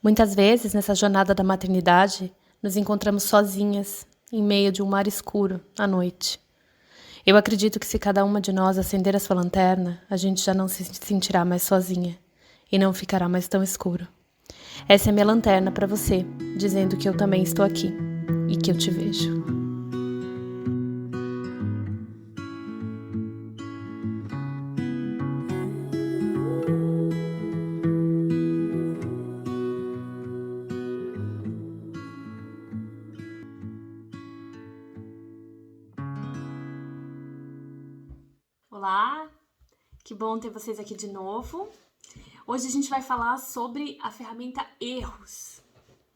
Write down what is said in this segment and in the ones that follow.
Muitas vezes, nessa jornada da maternidade, nos encontramos sozinhas, em meio de um mar escuro, à noite. Eu acredito que se cada uma de nós acender a sua lanterna, a gente já não se sentirá mais sozinha e não ficará mais tão escuro. Essa é minha lanterna para você, dizendo que eu também estou aqui e que eu te vejo. Olá, que bom ter vocês aqui de novo. Hoje a gente vai falar sobre a ferramenta Erros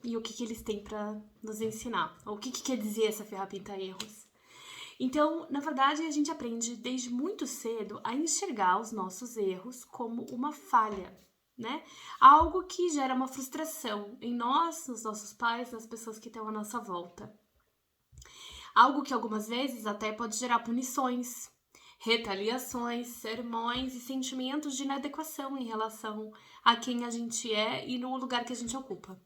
e o que eles têm para nos ensinar. Ou o que quer dizer essa ferramenta Erros. Então, na verdade, a gente aprende desde muito cedo a enxergar os nossos erros como uma falha, né? Algo que gera uma frustração em nós, nos nossos pais, nas pessoas que estão à nossa volta. Algo que algumas vezes até pode gerar punições, retaliações, sermões e sentimentos de inadequação em relação a quem a gente é e no lugar que a gente ocupa.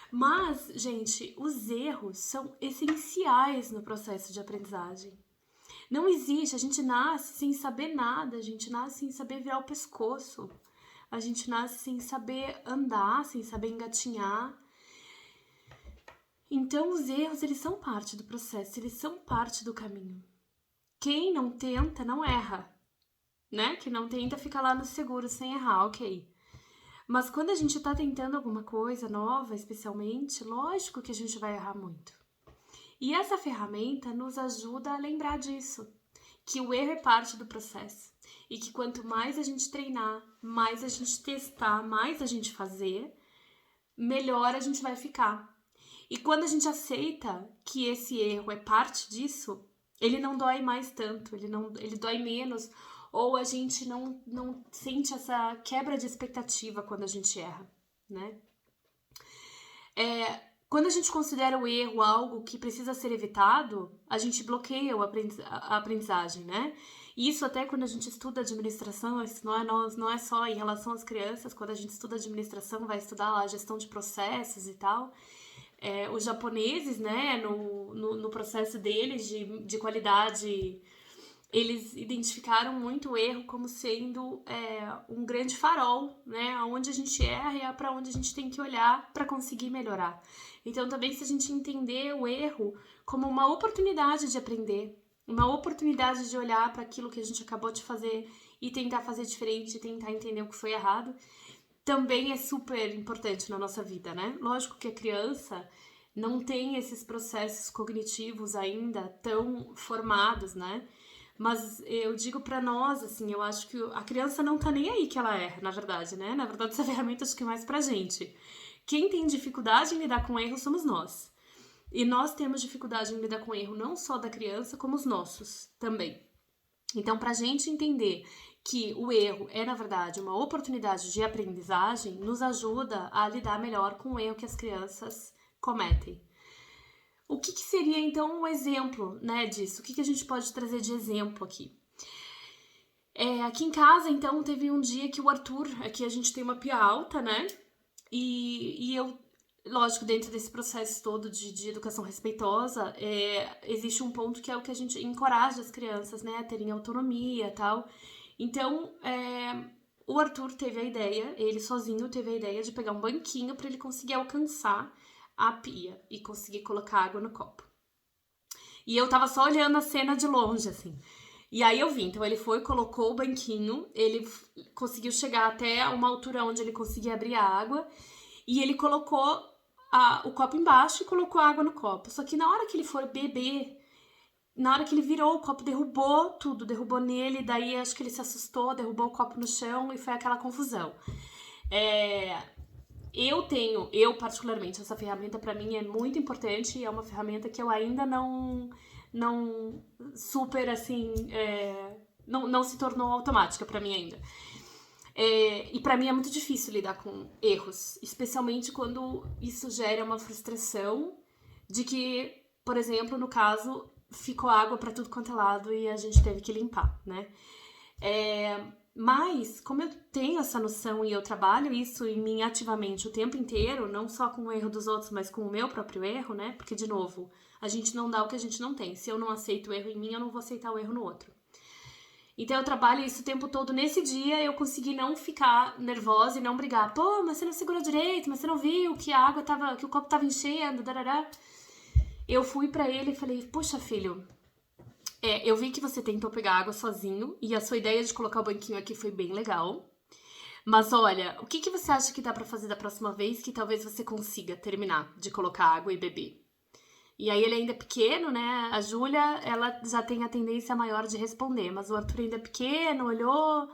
Mas, gente, os erros são essenciais no processo de aprendizagem. Não existe, a gente nasce sem saber nada, a gente nasce sem saber virar o pescoço, a gente nasce sem saber andar, sem saber engatinhar. Então, os erros, eles são parte do processo, eles são parte do caminho. Quem não tenta, não erra, né? Quem não tenta fica lá no seguro sem errar, ok. Mas quando a gente tá tentando alguma coisa nova, especialmente, lógico que a gente vai errar muito. E essa ferramenta nos ajuda a lembrar disso, que o erro é parte do processo. E que quanto mais a gente treinar, mais a gente testar, mais a gente fazer, melhor a gente vai ficar. E quando a gente aceita que esse erro é parte disso, ele não dói mais tanto, ele dói menos, ou a gente não sente essa quebra de expectativa quando a gente erra, né? Quando a gente considera o erro algo que precisa ser evitado, a gente bloqueia a aprendizagem, né? E isso até quando a gente estuda administração, isso não é só em relação às crianças, quando a gente estuda administração, vai estudar lá a gestão de processos e tal. Os japoneses, né, no processo deles de qualidade, eles identificaram muito o erro como sendo um grande farol, né, onde a gente erra e é para onde a gente tem que olhar para conseguir melhorar. Então, também se a gente entender o erro como uma oportunidade de aprender, uma oportunidade de olhar para aquilo que a gente acabou de fazer e tentar fazer diferente, e tentar entender o que foi errado, também é super importante na nossa vida, né? Lógico que a criança não tem esses processos cognitivos ainda tão formados, né? Mas eu digo pra nós, assim, eu acho que a criança não tá nem aí que ela erra, na verdade, né? Na verdade, essa ferramenta acho que é mais pra gente. Quem tem dificuldade em lidar com erro somos nós. E nós temos dificuldade em lidar com erro não só da criança, como os nossos também. Então, pra gente entender que o erro é, na verdade, uma oportunidade de aprendizagem, nos ajuda a lidar melhor com o erro que as crianças cometem. O que seria, então, um exemplo, né, disso? O que a gente pode trazer de exemplo aqui? Aqui em casa, então, teve um dia que o Arthur, aqui a gente tem uma pia alta, né? E eu, lógico, dentro desse processo todo de educação respeitosa, existe um ponto que é o que a gente encoraja as crianças, né, a terem autonomia e tal. Então, o Arthur teve a ideia, ele sozinho teve a ideia de pegar um banquinho para ele conseguir alcançar a pia e conseguir colocar água no copo. E eu tava só olhando a cena de longe, assim. E aí eu vi, então ele foi, colocou o banquinho, ele conseguiu chegar até uma altura onde ele conseguia abrir a água, e ele colocou o copo embaixo e colocou a água no copo. Só que na hora que ele for beber, na hora que ele virou, o copo derrubou tudo, derrubou nele, daí acho que ele se assustou, derrubou o copo no chão e foi aquela confusão. Eu particularmente, essa ferramenta pra mim é muito importante e é uma ferramenta que eu ainda não super assim, não se tornou automática pra mim ainda. E pra mim é muito difícil lidar com erros, especialmente quando isso gera uma frustração de que, por exemplo, no caso, ficou água pra tudo quanto é lado e a gente teve que limpar, né? Mas, como eu tenho essa noção e eu trabalho isso em mim ativamente o tempo inteiro, não só com o erro dos outros, mas com o meu próprio erro, né? Porque, de novo, a gente não dá o que a gente não tem. Se eu não aceito o erro em mim, eu não vou aceitar o erro no outro. Então eu trabalho isso o tempo todo. Nesse dia eu consegui não ficar nervosa e não brigar. Pô, mas você não segurou direito, mas você não viu que a água tava, que o copo tava enchendo, darará. Eu fui pra ele e falei, puxa, filho, eu vi que você tentou pegar água sozinho e a sua ideia de colocar o banquinho aqui foi bem legal. Mas olha, o que você acha que dá pra fazer da próxima vez que talvez você consiga terminar de colocar água e beber? E aí ele ainda é pequeno, né? A Júlia, ela já tem a tendência maior de responder, mas o Arthur ainda é pequeno, olhou.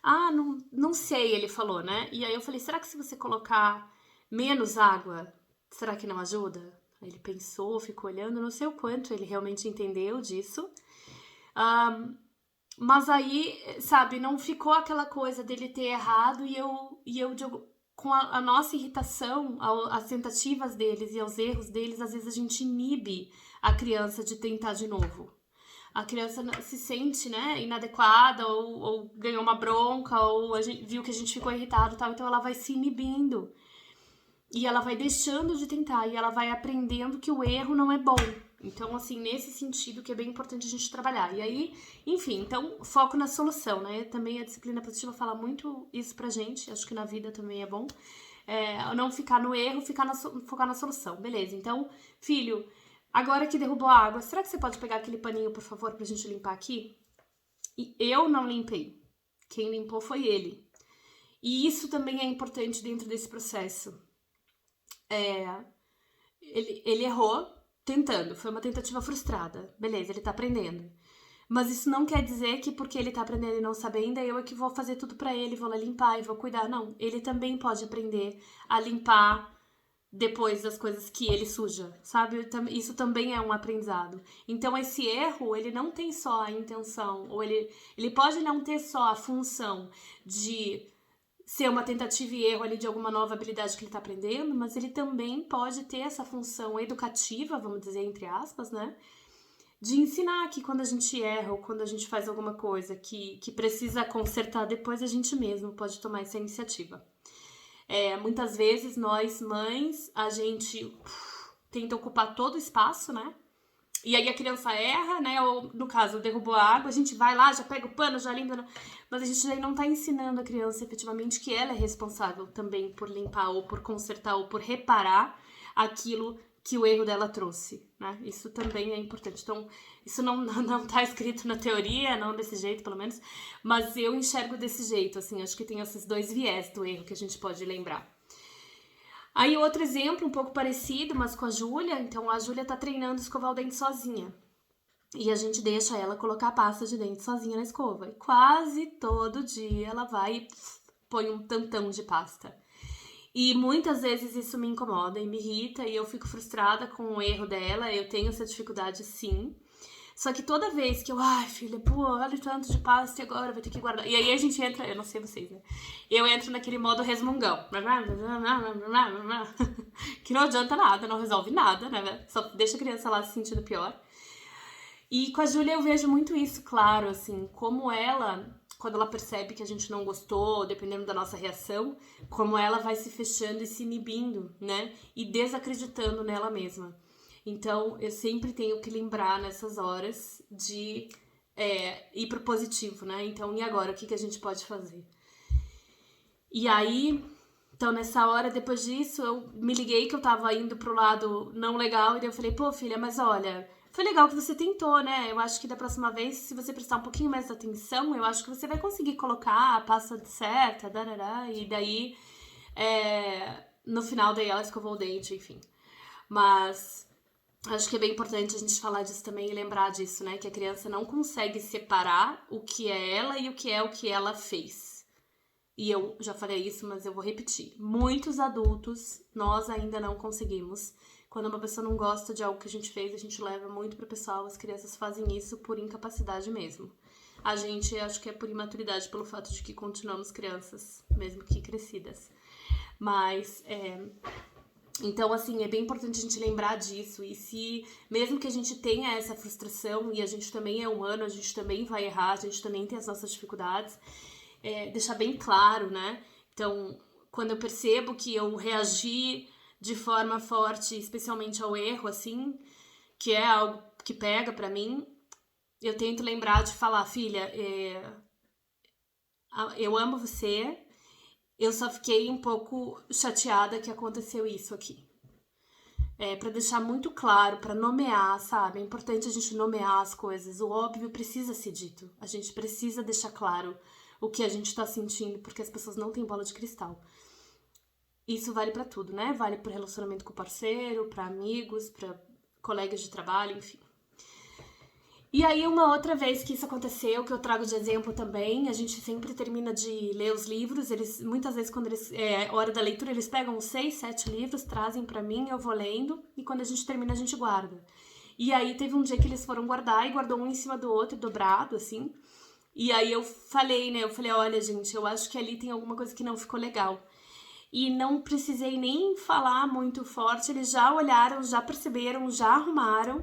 Ah, não sei, ele falou, né? E aí eu falei, será que se você colocar menos água, será que não ajuda? Aí ele pensou, ficou olhando, não sei o quanto ele realmente entendeu disso. Mas aí, sabe, não ficou aquela coisa dele ter errado e eu com a nossa irritação, as tentativas deles e aos erros deles, às vezes a gente inibe a criança de tentar de novo. A criança se sente, né, inadequada ou ganhou uma bronca ou a gente viu que a gente ficou irritado e tal, então ela vai se inibindo. E ela vai deixando de tentar e ela vai aprendendo que o erro não é bom. Então, assim, nesse sentido que é bem importante a gente trabalhar. E aí, enfim, então, foco na solução, né? Também a disciplina positiva fala muito isso pra gente, acho que na vida também é bom. Não ficar no erro, focar na solução. Beleza, então, filho, agora que derrubou a água, será que você pode pegar aquele paninho, por favor, pra gente limpar aqui? E eu não limpei. Quem limpou foi ele. E isso também é importante dentro desse processo. Ele errou tentando, foi uma tentativa frustrada. Beleza, ele tá aprendendo. Mas isso não quer dizer que porque ele tá aprendendo e não sabendo, eu é que vou fazer tudo pra ele, vou lá limpar e vou cuidar. Não, ele também pode aprender a limpar depois das coisas que ele suja, sabe? Isso também é um aprendizado. Então esse erro, ele não tem só a intenção, ou ele pode não ter só a função de ser uma tentativa e erro ali de alguma nova habilidade que ele está aprendendo, mas ele também pode ter essa função educativa, vamos dizer, entre aspas, né? De ensinar que quando a gente erra ou quando a gente faz alguma coisa que precisa consertar depois, a gente mesmo pode tomar essa iniciativa. Muitas vezes, nós, mães, a gente tenta ocupar todo o espaço, né? E aí a criança erra, né? Ou, no caso, derrubou a água, a gente vai lá, já pega o pano, já limpa. Mas a gente daí não tá ensinando a criança efetivamente que ela é responsável também por limpar, ou por consertar, ou por reparar aquilo que o erro dela trouxe, né? Isso também é importante. Então, isso não tá escrito na teoria, não desse jeito, pelo menos. Mas eu enxergo desse jeito, assim. Acho que tem esses dois viés do erro que a gente pode lembrar. Aí outro exemplo, um pouco parecido, mas com a Júlia. Então a Júlia tá treinando escovar o dente sozinha. E a gente deixa ela colocar a pasta de dente sozinha na escova. E quase todo dia ela vai e põe um tantão de pasta. E muitas vezes isso me incomoda e me irrita e eu fico frustrada com o erro dela. Eu tenho essa dificuldade, sim. Só que toda vez que eu, ai, filha, pô, olha o tanto de pasta e agora vai ter que guardar. E aí a gente entra, eu não sei vocês, né? Eu entro naquele modo resmungão. Que não adianta nada, não resolve nada, né? Só deixa a criança lá se sentindo pior. E com a Júlia eu vejo muito isso, claro, assim, como ela, quando ela percebe que a gente não gostou, dependendo da nossa reação, como ela vai se fechando e se inibindo, né? E desacreditando nela mesma. Então, eu sempre tenho que lembrar nessas horas de ir pro positivo, né? Então, e agora? O que a gente pode fazer? E aí, então, nessa hora, depois disso, eu me liguei que eu tava indo pro lado não legal. E daí eu falei, pô, filha, mas olha, foi legal que você tentou, né? Eu acho que da próxima vez, se você prestar um pouquinho mais de atenção, eu acho que você vai conseguir colocar a pasta certa, darará, e daí, no final, daí ela escovou o dente, enfim. Mas acho que é bem importante a gente falar disso também e lembrar disso, né? Que a criança não consegue separar o que é ela e o que ela fez. E eu já falei isso, mas eu vou repetir. Muitos adultos, nós ainda não conseguimos. Quando uma pessoa não gosta de algo que a gente fez, a gente leva muito pro pessoal. As crianças fazem isso por incapacidade mesmo. A gente, acho que é por imaturidade, pelo fato de que continuamos crianças, mesmo que crescidas. Mas, então, assim, é bem importante a gente lembrar disso. E se, mesmo que a gente tenha essa frustração, e a gente também é humano, a gente também vai errar, a gente também tem as nossas dificuldades, deixar bem claro, né? Então, quando eu percebo que eu reagi de forma forte, especialmente ao erro, assim, que é algo que pega pra mim, eu tento lembrar de falar, filha, eu amo você, eu só fiquei um pouco chateada que aconteceu isso aqui. Pra deixar muito claro, pra nomear, sabe? É importante a gente nomear as coisas. O óbvio precisa ser dito. A gente precisa deixar claro o que a gente tá sentindo, porque as pessoas não têm bola de cristal. Isso vale pra tudo, né? Vale pro relacionamento com o parceiro, pra amigos, pra colegas de trabalho, enfim. E aí, uma outra vez que isso aconteceu, que eu trago de exemplo também, a gente sempre termina de ler os livros, eles, muitas vezes, quando é hora da leitura, eles pegam uns 6, 7 livros, trazem pra mim, eu vou lendo, e quando a gente termina, a gente guarda. E aí, teve um dia que eles foram guardar, e guardou um em cima do outro, dobrado, assim, e aí eu falei, né, olha, gente, eu acho que ali tem alguma coisa que não ficou legal. E não precisei nem falar muito forte, eles já olharam, já perceberam, já arrumaram.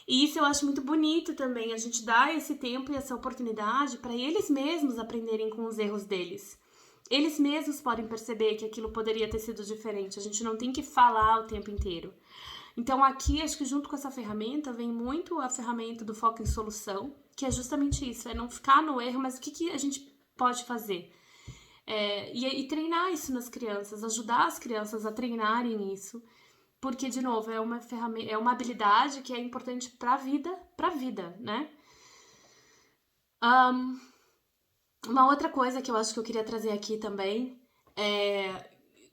E isso eu acho muito bonito também, a gente dá esse tempo e essa oportunidade para eles mesmos aprenderem com os erros deles. Eles mesmos podem perceber que aquilo poderia ter sido diferente, a gente não tem que falar o tempo inteiro. Então aqui, acho que junto com essa ferramenta, vem muito a ferramenta do foco em solução, que é justamente isso, é não ficar no erro, mas o que a gente pode fazer? E treinar isso nas crianças, ajudar as crianças a treinarem isso, porque, de novo, é uma ferramenta, é uma habilidade que é importante pra vida, né? Uma outra coisa que eu acho que eu queria trazer aqui também é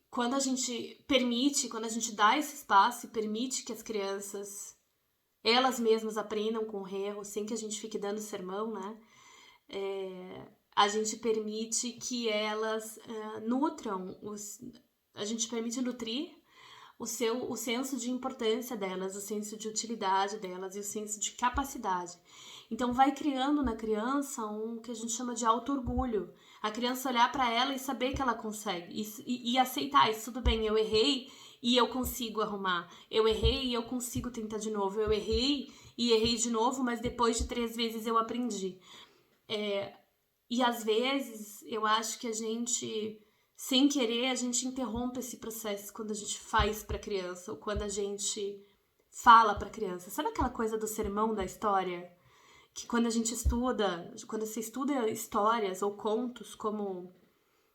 quando a gente permite, quando a gente dá esse espaço e permite que as crianças elas mesmas aprendam com o erro, sem que a gente fique dando sermão, né? A gente permite que elas nutram, a gente permite nutrir o senso de importância delas, o senso de utilidade delas e o senso de capacidade. Então vai criando na criança um que a gente chama de auto-orgulho. A criança olhar para ela e saber que ela consegue e aceitar isso, tudo bem, eu errei e eu consigo arrumar. Eu errei e eu consigo tentar de novo. Eu errei e errei de novo, mas depois de 3 vezes eu aprendi. E às vezes eu acho que a gente, sem querer, a gente interrompe esse processo quando a gente faz pra criança ou quando a gente fala pra criança. Sabe aquela coisa do sermão da história? Que quando a gente estuda, quando você estuda histórias ou contos como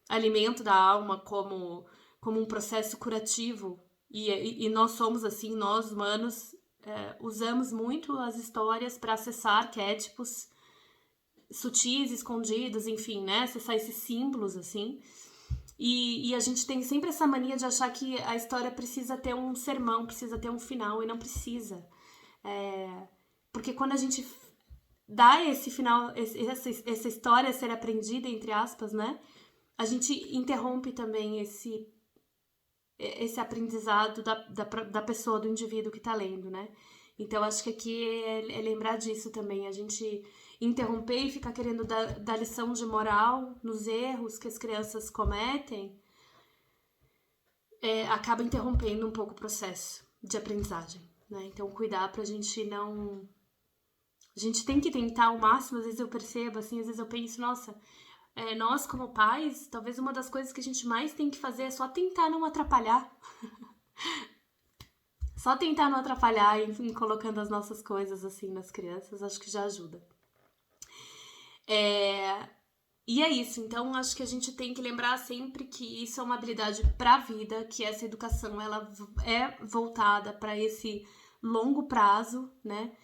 alimento da alma, como um processo curativo, e nós somos assim, nós humanos, usamos muito as histórias para acessar arquétipos sutis, escondidos, enfim, né? Acessar esses símbolos, assim. E a gente tem sempre essa mania de achar que a história precisa ter um sermão, precisa ter um final, e não precisa. Porque quando a gente dá esse final, essa história ser aprendida, entre aspas, né? A gente interrompe também esse aprendizado da pessoa, do indivíduo que tá lendo, né? Então, acho que aqui é lembrar disso também. A gente interromper e ficar querendo dar lição de moral nos erros que as crianças cometem, acaba interrompendo um pouco o processo de aprendizagem, né? Então, cuidar pra gente não... A gente tem que tentar ao máximo, às vezes eu percebo, assim, às vezes eu penso, nossa, nós como pais, talvez uma das coisas que a gente mais tem que fazer é só tentar não atrapalhar. Só tentar não atrapalhar em colocando as nossas coisas assim nas crianças, acho que já ajuda. E é isso, então acho que a gente tem que lembrar sempre que isso é uma habilidade para a vida, que essa educação ela é voltada para esse longo prazo, né?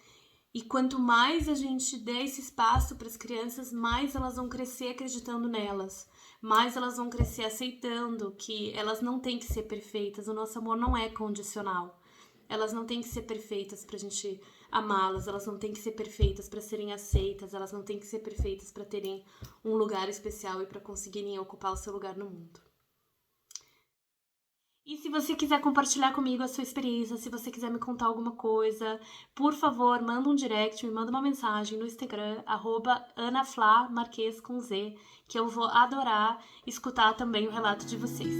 E quanto mais a gente der esse espaço para as crianças, mais elas vão crescer acreditando nelas, mais elas vão crescer aceitando que elas não têm que ser perfeitas, o nosso amor não é condicional. Elas não têm que ser perfeitas pra gente amá-las, elas não têm que ser perfeitas para serem aceitas, elas não têm que ser perfeitas para terem um lugar especial e para conseguirem ocupar o seu lugar no mundo. E se você quiser compartilhar comigo a sua experiência, se você quiser me contar alguma coisa, por favor, manda um direct, me manda uma mensagem no Instagram, @anaflamarques com Z, que eu vou adorar escutar também o relato de vocês.